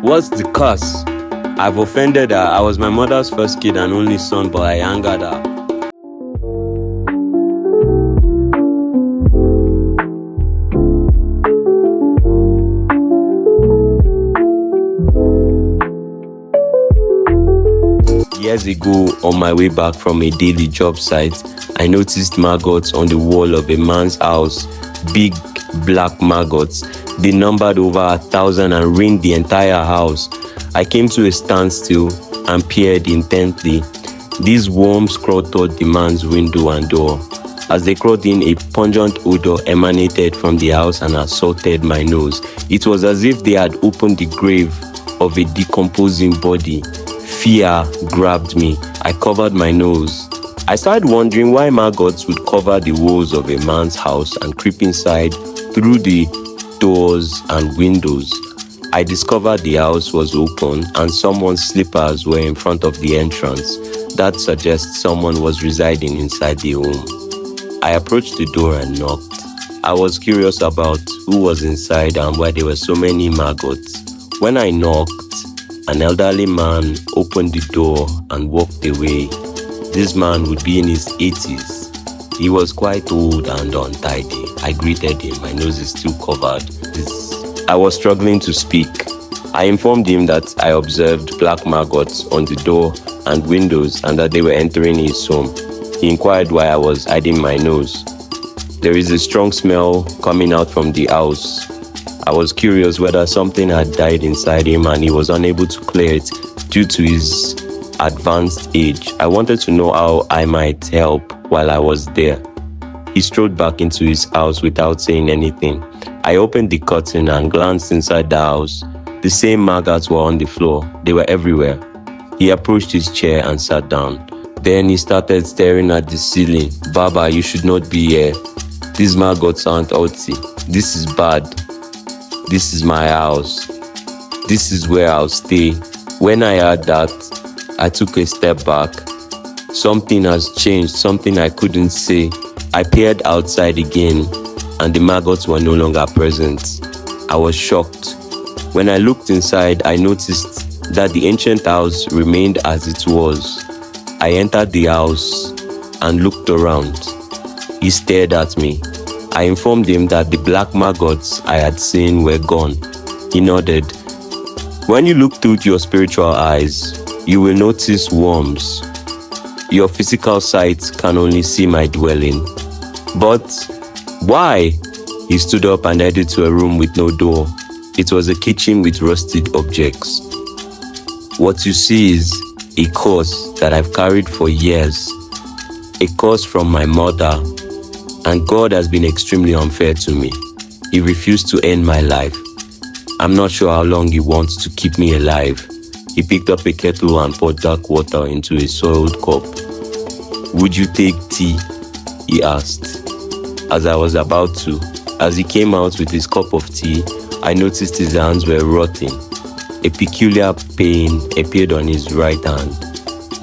What's the curse? I've offended her. I was my mother's first kid and only son, but I angered her. Years ago, on my way back from a daily job site, I noticed maggots on the wall of a man's house. Big black maggots. They numbered over 1,000 and ringed the entire house. I came to a standstill and peered intently. These worms crawled toward the man's window and door. As they crawled in, a pungent odor emanated from the house and assaulted my nose. It was as if they had opened the grave of a decomposing body. Fear grabbed me. I covered my nose. I started wondering why maggots would cover the walls of a man's house and creep inside through the doors and windows. I discovered the house was open and someone's slippers were in front of the entrance. That suggests someone was residing inside the home. I approached the door and knocked. I was curious about who was inside and why there were so many maggots. When I knocked, an elderly man opened the door and walked away. This man would be in his 80s. He was quite old and untidy. I greeted him. My nose is still covered. I was struggling to speak. I informed him that I observed black maggots on the door and windows and that they were entering his home. He inquired why I was hiding my nose. There is a strong smell coming out from the house. I was curious whether something had died inside him and he was unable to clear it due to his advanced age. I wanted to know how I might help while I was there. He strode back into his house without saying anything. I opened the curtain and glanced inside the house. The same maggots were on the floor. They were everywhere. He approached his chair and sat down. Then he started staring at the ceiling. "Baba, you should not be here. These maggots aren't healthy. This is bad. This is my house. This is where I'll stay." When I heard that, I took a step back. Something has changed, something I couldn't say. I peered outside again, and the maggots were no longer present. I was shocked. When I looked inside, I noticed that the ancient house remained as it was. I entered the house and looked around. He stared at me. I informed him that the black maggots I had seen were gone. He nodded. "When you look through your spiritual eyes, you will notice worms. Your physical sight can only see my dwelling." "But why?" He stood up and headed to a room with no door. It was a kitchen with rusted objects. "What you see is a curse that I've carried for years. A curse from my mother. And God has been extremely unfair to me. He refused to end my life. I'm not sure how long he wants to keep me alive." He picked up a kettle and poured dark water into a soiled cup. "Would you take tea?" he asked. As I was about to, as he came out with his cup of tea, I noticed his hands were rotting. A peculiar pain appeared on his right hand.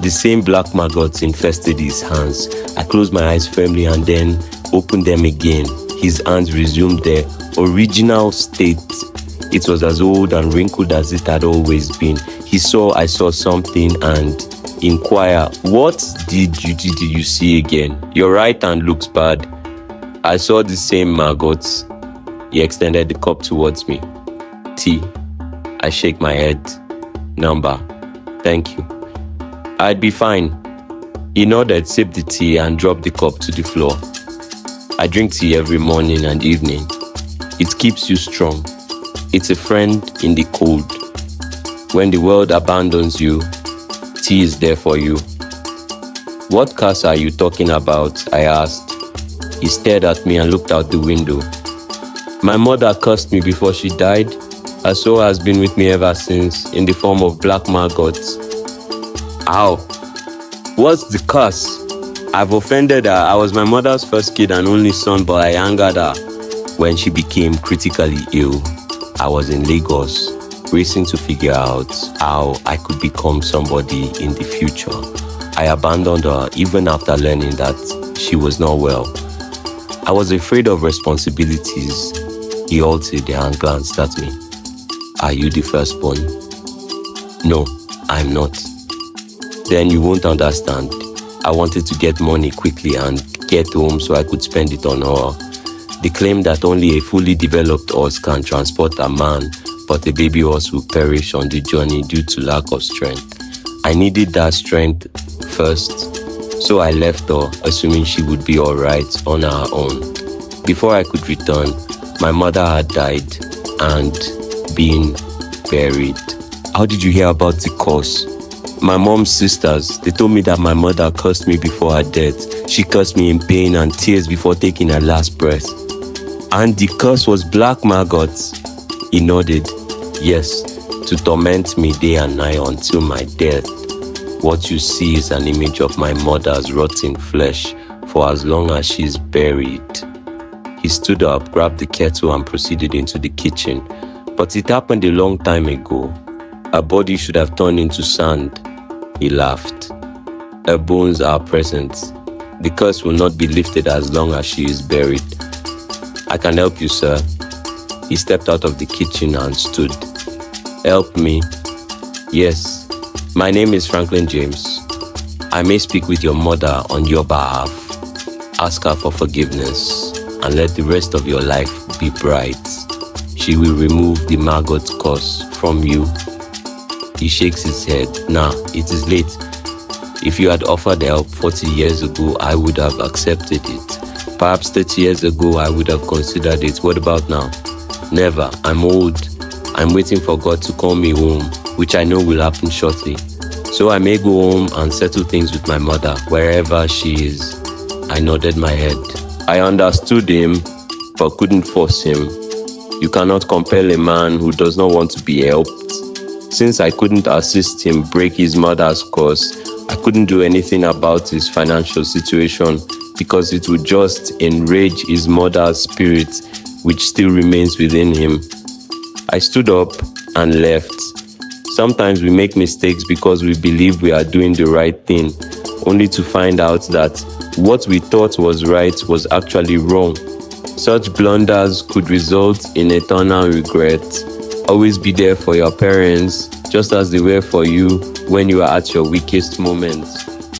The same black maggots infested his hands. I closed my eyes firmly and then opened them again. His hands resumed their original state. It was as old and wrinkled as it had always been. I saw something and inquired, "What did you see again? Your right hand looks bad." "I saw the same maggots." He extended the cup towards me. "Tea." I shake my head. "Number. Thank you." "I'd be fine." He nodded, sipped the tea and dropped the cup to the floor. "I drink tea every morning and evening. It keeps you strong. It's a friend in the cold. When the world abandons you, tea is there for you." "What curse are you talking about?" I asked. He stared at me and looked out the window. "My mother cursed me before she died. Her soul has been with me ever since, in the form of black maggots." "How? What's the curse? I've offended her. I was my mother's first kid and only son, but I angered her." When she became critically ill, I was in Lagos, racing to figure out how I could become somebody in the future. I abandoned her even after learning that she was not well. I was afraid of responsibilities. He halted and glanced at me. "Are you the firstborn?" No, I'm not. Then you won't understand. I wanted to get money quickly and get home so I could spend it on her. They claim that only a fully developed horse can transport a man, but a baby horse will perish on the journey due to lack of strength. I needed that strength first, so I left her, assuming she would be alright on her own. Before I could return, my mother had died and been buried. How did you hear about the curse? My mom's sisters, they told me that my mother cursed me before her death. She cursed me in pain and tears before taking her last breath. And the curse was black maggots. He nodded. Yes, to torment me day and night until my death. What you see is an image of my mother's rotting flesh for as long as she's buried. He stood up, grabbed the kettle and proceeded into the kitchen. But it happened a long time ago. Her body should have turned into sand. He laughed. Her bones are present. The curse will not be lifted as long as she is buried. I can help you, sir. He stepped out of the kitchen and stood. Help me? Yes. My name is Franklin James. I may speak with your mother on your behalf. Ask her for forgiveness and let the rest of your life be bright. She will remove the maggot curse from you. He shakes his head. Nah, it is late. If you had offered help 40 years ago, I would have accepted it. Perhaps 30 years ago, I would have considered it. What about now? Never. I'm old. I'm waiting for God to call me home, which I know will happen shortly. So I may go home and settle things with my mother, wherever she is. I nodded my head. I understood him, but couldn't force him. You cannot compel a man who does not want to be helped. Since I couldn't assist him break his mother's curse, I couldn't do anything about his financial situation because it would just enrage his mother's spirit, which still remains within him. I stood up and left. Sometimes we make mistakes because we believe we are doing the right thing, only to find out that what we thought was right was actually wrong. Such blunders could result in eternal regret. Always be there for your parents, just as they were for you when you are at your weakest moments.